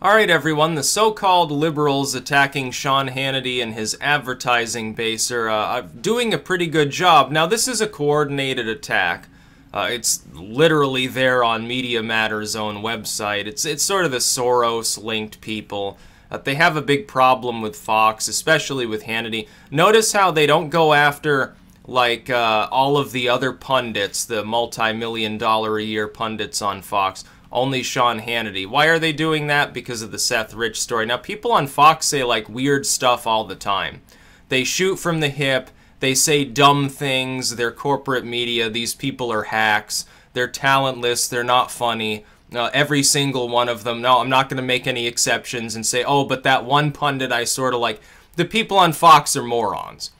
Alright everyone, the so-called liberals attacking Sean Hannity and his advertising base are doing a pretty good job. Now this is a coordinated attack. It's literally there on Media Matters' own website. It's sort of the Soros-linked people. They have a big problem with Fox, especially with Hannity. Notice how they don't go after, like, all of the other pundits, the multi-million-dollar-a-year pundits on Fox. Only Sean Hannity. Why are they doing that? Because of the Seth Rich story. Now, people on Fox say, like, weird stuff all the time. They shoot from the hip. They say dumb things. They're corporate media. These people are hacks. They're talentless. They're not funny. Every single one of them. No, I'm not going to make any exceptions and say, oh, but that one pundit I sort of like. The people on Fox are morons.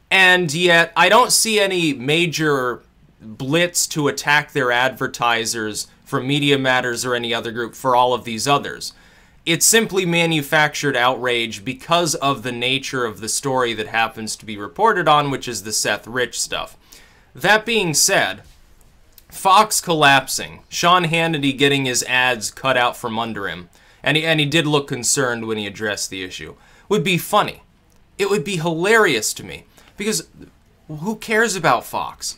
And yet, I don't see any major blitz to attack their advertisers from Media Matters or any other group for all of these others. It's simply manufactured outrage because of the nature of the story that happens to be reported on, which is the Seth Rich stuff. That being said, Fox collapsing, Sean Hannity getting his ads cut out from under him, and he did look concerned when he addressed the issue, would be funny. It would be hilarious to me, because who cares about Fox?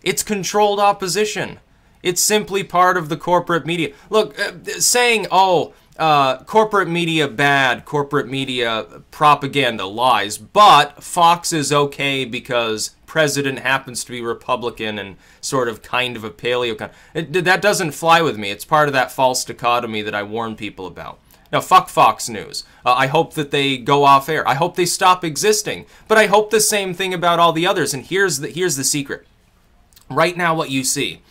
It's controlled opposition. It's simply part of the corporate media. Look, saying, oh, corporate media bad, corporate media propaganda lies, but Fox is okay because president happens to be Republican and sort of kind of a paleo. That doesn't fly with me. It's part of that false dichotomy that I warn people about. Now, fuck Fox News. I hope that they go off air. I hope they stop existing. But I hope the same thing about all the others. And here's the secret. Right now, what you see.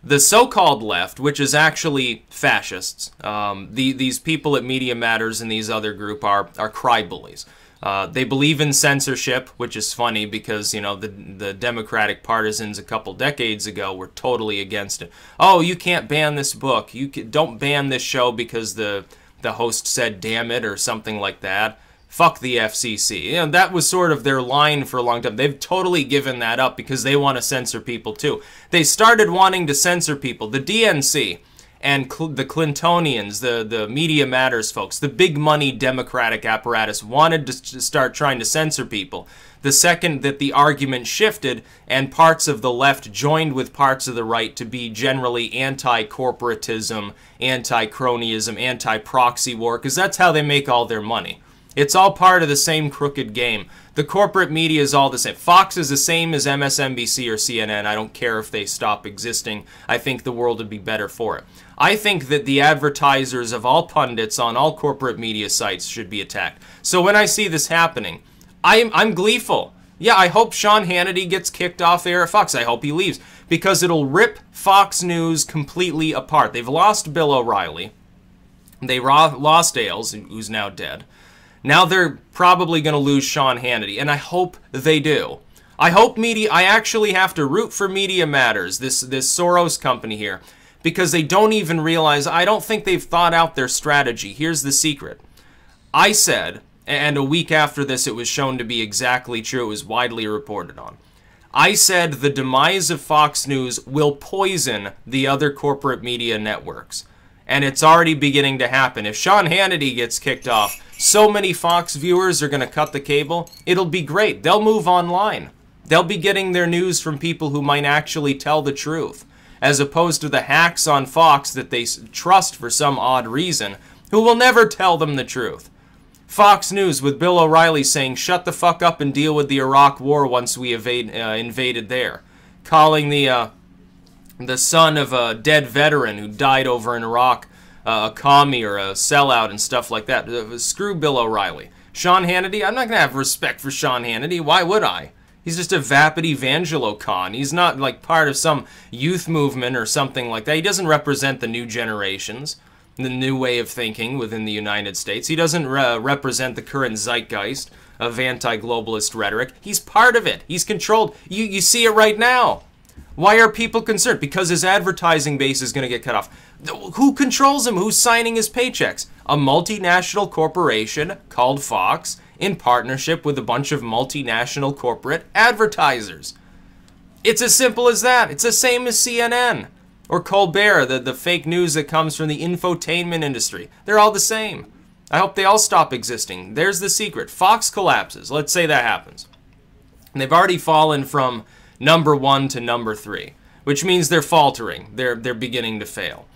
The so-called left, which is actually fascists, these people at Media Matters and these other group are cry-bullies. They believe in censorship, which is funny because, you know, the Democratic partisans a couple decades ago were totally against it. Oh, you can't ban this book. Don't ban this show because the host said damn it or something like that. Fuck the FCC. You know, that was sort of their line for a long time. They've totally given that up because they want to censor people too. They started wanting to censor people. The DNC and the Clintonians, the Media Matters folks, the big money Democratic apparatus wanted to start trying to censor people. The second that the argument shifted and parts of the left joined with parts of the right to be generally anti-corporatism, anti-cronyism, anti-proxy war, because that's how they make all their money. It's all part of the same crooked game. The corporate media is all the same. Fox is the same as MSNBC or CNN. I don't care if they stop existing. I think the world would be better for it. I think that the advertisers of all pundits on all corporate media sites should be attacked. So when I see this happening, I'm gleeful. Yeah, I hope Sean Hannity gets kicked off air at Fox. I hope he leaves. Because it'll rip Fox News completely apart. They've lost Bill O'Reilly. They lost Ailes, who's now dead. Now they're probably going to lose Sean Hannity, and I hope they do. I actually have to root for Media Matters, this Soros company here, because they don't even realize, I don't think they've thought out their strategy. Here's the secret. I said, and a week after this it was shown to be exactly true, it was widely reported on. I said the demise of Fox News will poison the other corporate media networks. And it's already beginning to happen. If Sean Hannity gets kicked off, so many Fox viewers are going to cut the cable. It'll be great. They'll move online. They'll be getting their news from people who might actually tell the truth, as opposed to the hacks on Fox that they trust for some odd reason, who will never tell them the truth. Fox News with Bill O'Reilly saying, shut the fuck up and deal with the Iraq war once we invaded there. Calling the son of a dead veteran who died over in Iraq a commie or a sellout and stuff like that. Screw Bill O'Reilly. Sean Hannity, I'm not going to have respect for Sean Hannity. Why would I? He's just a vapid evangelocon. He's not like part of some youth movement or something like that. He doesn't represent the new generations, the new way of thinking within the United States. He doesn't represent the current zeitgeist of anti-globalist rhetoric. He's part of it. He's controlled. You see it right now. Why are people concerned? Because his advertising base is going to get cut off. Who controls him? Who's signing his paychecks? A multinational corporation called Fox in partnership with a bunch of multinational corporate advertisers. It's as simple as that. It's the same as CNN. Or Colbert, the fake news that comes from the infotainment industry. They're all the same. I hope they all stop existing. There's the secret. Fox collapses. Let's say that happens. And they've already fallen from number 1 to number 3, which means they're faltering. They're beginning to fail.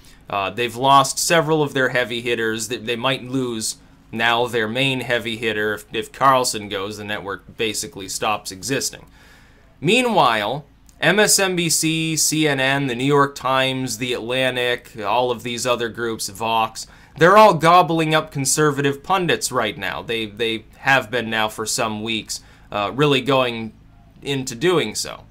They've lost several of their heavy hitters. They might lose now their main heavy hitter. If Carlson goes, the network basically stops existing. Meanwhile, MSNBC, CNN, the New York Times, the Atlantic, all of these other groups, Vox, they're all gobbling up conservative pundits right now. They have been now for some weeks, really going into doing so.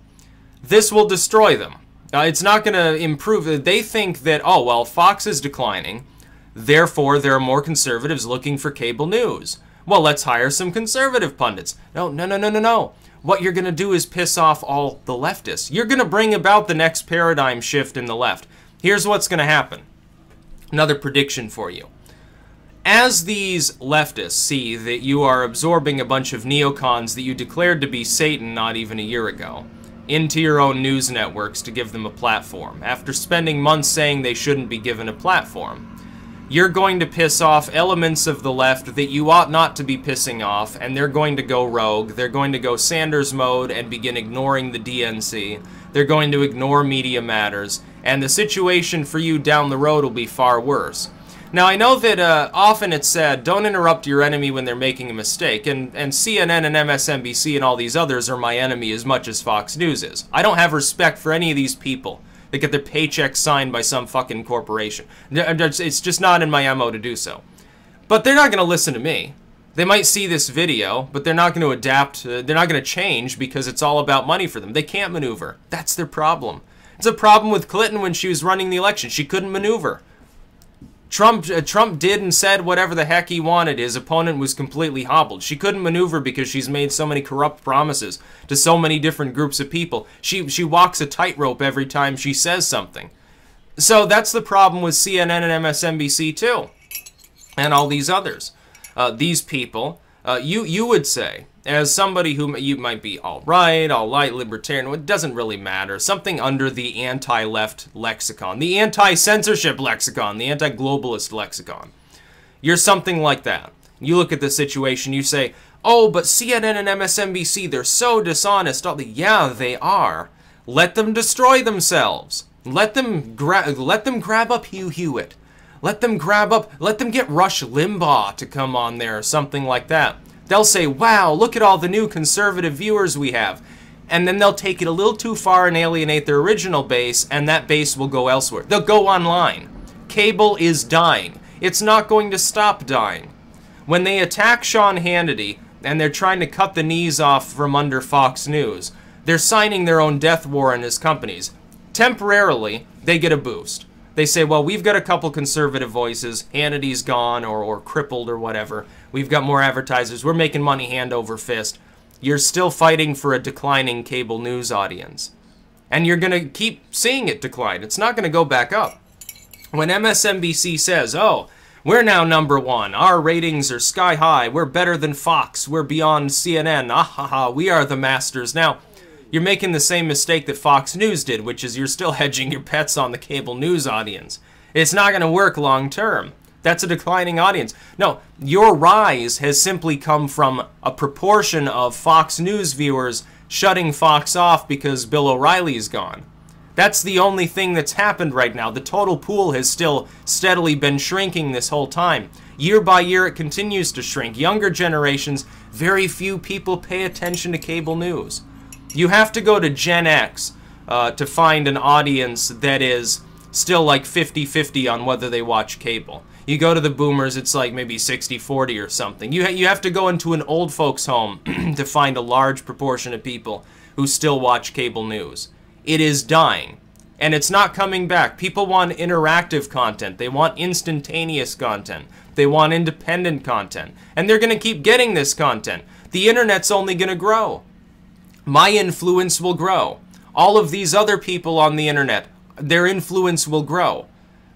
This will destroy them. It's not going to improve. They think that, oh, well, Fox is declining, therefore there are more conservatives looking for cable news. Well, let's hire some conservative pundits. No. What you're going to do is piss off all the leftists. You're going to bring about the next paradigm shift in the left. Here's what's going to happen. Another prediction for you. As these leftists see that you are absorbing a bunch of neocons that you declared to be Satan not even a year ago into your own news networks to give them a platform, after spending months saying they shouldn't be given a platform, you're going to piss off elements of the left that you ought not to be pissing off, and they're going to go rogue. They're going to go Sanders mode and begin ignoring the DNC. They're going to ignore Media Matters, and the situation for you down the road will be far worse. Now, I know that often it's said, don't interrupt your enemy when they're making a mistake, and CNN and MSNBC and all these others are my enemy as much as Fox News is. I don't have respect for any of these people that get their paychecks signed by some fucking corporation. It's just not in my MO to do so. But they're not going to listen to me. They might see this video, but they're not going to adapt. They're not going to change because it's all about money for them. They can't maneuver. That's their problem. It's a problem with Clinton when she was running the election. She couldn't maneuver. Trump did and said whatever the heck he wanted. His opponent was completely hobbled. She couldn't maneuver because she's made so many corrupt promises to so many different groups of people. She walks a tightrope every time she says something. So that's the problem with CNN and MSNBC too, and all these others. These people, you would say, as somebody who you might be alt-right, libertarian, it doesn't really matter. Something under the anti-left lexicon, the anti-censorship lexicon, the anti-globalist lexicon. You're something like that. You look at the situation, you say, oh, but CNN and MSNBC, they're so dishonest. Yeah, they are. Let them destroy themselves. Let them grab up Hugh Hewitt. Let them get Rush Limbaugh to come on there or something like that. They'll say, wow, look at all the new conservative viewers we have. And then they'll take it a little too far and alienate their original base, and that base will go elsewhere. They'll go online. Cable is dying. It's not going to stop dying. When they attack Sean Hannity, and they're trying to cut the knees off from under Fox News, they're signing their own death warrant as companies. Temporarily, they get a boost. They say, well, we've got a couple conservative voices. Hannity's gone or crippled or whatever. We've got more advertisers. We're making money hand over fist. You're still fighting for a declining cable news audience. And you're going to keep seeing it decline. It's not going to go back up. When MSNBC says, oh, we're now #1. Our ratings are sky high. We're better than Fox. We're beyond CNN. Ah ha ha. We are the masters. Now, you're making the same mistake that Fox News did, which is you're still hedging your bets on the cable news audience. It's not going to work long term. That's a declining audience. No, your rise has simply come from a proportion of Fox News viewers shutting Fox off because Bill O'Reilly's gone. That's the only thing that's happened right now. The total pool has still steadily been shrinking this whole time. Year by year, it continues to shrink. Younger generations, very few people pay attention to cable news. You have to go to Gen X to find an audience that is still like 50-50 on whether they watch cable. You go to the boomers, it's like maybe 60-40 or something. You have to go into an old folks' home to find a large proportion of people who still watch cable news. It is dying, and it's not coming back. People want interactive content. They want instantaneous content. They want independent content, and they're going to keep getting this content. The internet's only going to grow. My influence will grow. All of these other people on the internet, their influence will grow.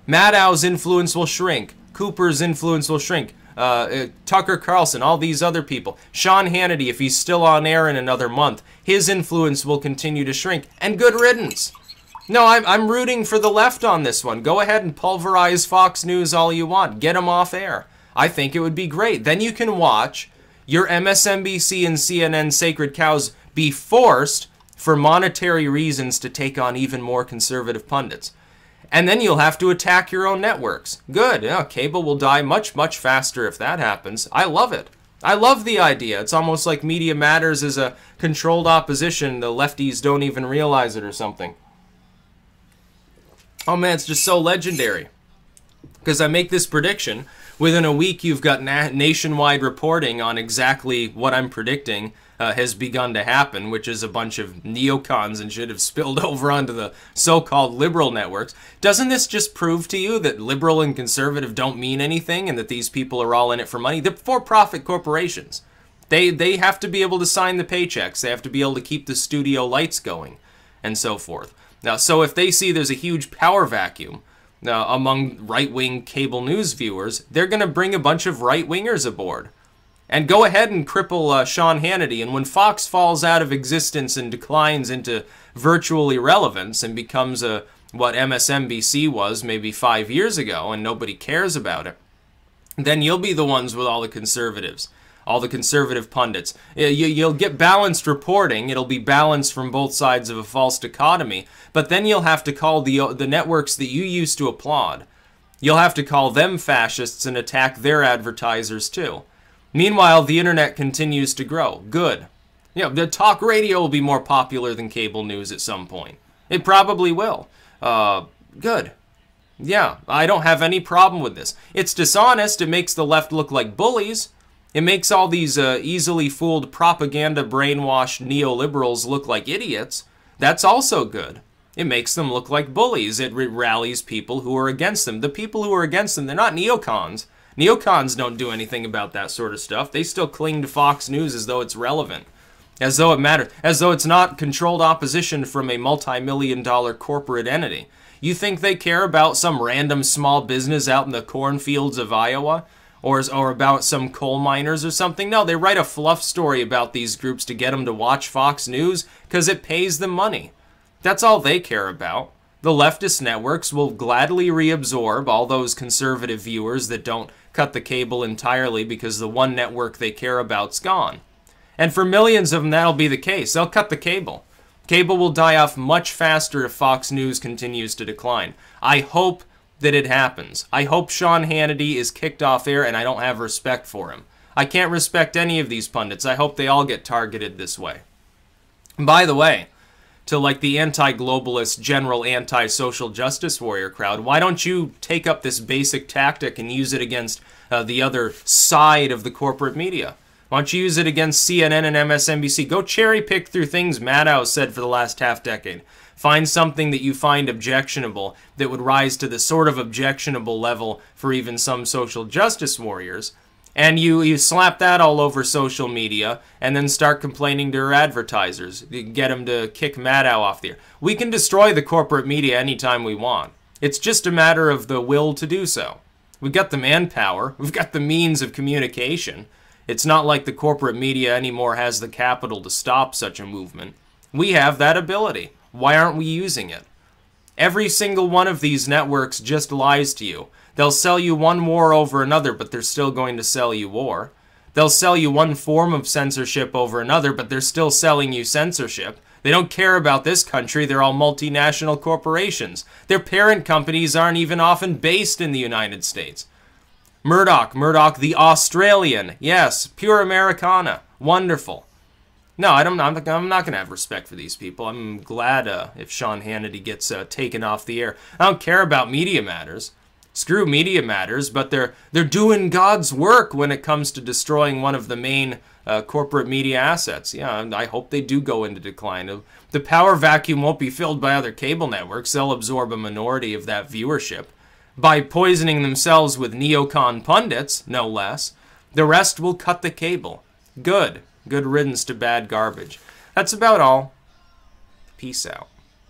Maddow's influence will shrink. Cooper's influence will shrink. Tucker Carlson, all these other people. Sean Hannity, if he's still on air in another month, his influence will continue to shrink. And good riddance. No, I'm rooting for the left on this one. Go ahead and pulverize Fox News all you want. Get them off air. I think it would be great. Then you can watch your MSNBC and CNN sacred cows be forced for monetary reasons to take on even more conservative pundits. And then you'll have to attack your own networks. Good. Yeah, cable will die much, much faster if that happens. I love it. I love the idea. It's almost like Media Matters is a controlled opposition. The lefties don't even realize it or something. Oh man, it's just so legendary. Because I make this prediction. Within a week, you've got nationwide reporting on exactly what I'm predicting has begun to happen, which is a bunch of neocons and shit have spilled over onto the so-called liberal networks. Doesn't this just prove to you that liberal and conservative don't mean anything and that these people are all in it for money? They're for-profit corporations. They have to be able to sign the paychecks. They have to be able to keep the studio lights going and so forth. Now, so if they see there's a huge power vacuum among right-wing cable news viewers, they're going to bring a bunch of right-wingers aboard. And go ahead and cripple Sean Hannity. And when Fox falls out of existence and declines into virtual irrelevance and becomes what MSNBC was maybe 5 years ago and nobody cares about it, then you'll be the ones with all the conservatives, all the conservative pundits. You'll get balanced reporting. It'll be balanced from both sides of a false dichotomy. But then you'll have to call the networks that you used to applaud. You'll have to call them fascists and attack their advertisers too. Meanwhile, the internet continues to grow. Good. You know, the talk radio will be more popular than cable news at some point. It probably will. Good. Yeah, I don't have any problem with this. It's dishonest. It makes the left look like bullies. It makes all these easily fooled propaganda brainwashed neoliberals look like idiots. That's also good. It makes them look like bullies. It rallies people who are against them. The people who are against them, they're not neocons. Neocons don't do anything about that sort of stuff. They still cling to Fox News as though it's relevant, as though it matters, as though it's not controlled opposition from a multi-million-dollar corporate entity. You think they care about some random small business out in the cornfields of Iowa? Or about some coal miners or something? No, they write a fluff story about these groups to get them to watch Fox News because it pays them money. That's all they care about. The leftist networks will gladly reabsorb all those conservative viewers that don't cut the cable entirely because the one network they care about's gone. And for millions of them, that'll be the case. They'll cut the cable. Cable will die off much faster if Fox News continues to decline. I hope that it happens. I hope Sean Hannity is kicked off air and I don't have respect for him. I can't respect any of these pundits. I hope they all get targeted this way. And by the way, to like the anti-globalist, general anti-social justice warrior crowd, why don't you take up this basic tactic and use it against the other side of the corporate media? Why don't you use it against CNN and MSNBC? Go cherry pick through things Maddow said for the last half-decade. Find something that you find objectionable that would rise to the sort of objectionable level for even some social justice warriors, and you slap that all over social media and then start complaining to your advertisers. You get them to kick Maddow off the air. We can destroy the corporate media anytime we want. It's just a matter of the will to do so. We've got the manpower. We've got the means of communication. It's not like the corporate media anymore has the capital to stop such a movement. We have that ability. Why aren't we using it? Every single one of these networks just lies to you. They'll sell you one war over another, but they're still going to sell you war. They'll sell you one form of censorship over another, but they're still selling you censorship. They don't care about this country. They're all multinational corporations. Their parent companies aren't even often based in the United States. Murdoch the Australian. Yes, pure Americana. Wonderful. No, I'm not going to have respect for these people. I'm glad if Sean Hannity gets taken off the air. I don't care about Media Matters. Screw Media Matters, but they're doing God's work when it comes to destroying one of the main corporate media assets. Yeah, I hope they do go into decline. The power vacuum won't be filled by other cable networks. They'll absorb a minority of that viewership by poisoning themselves with neocon pundits, no less. The rest will cut the cable. Good. Good riddance to bad garbage. That's about all. Peace out.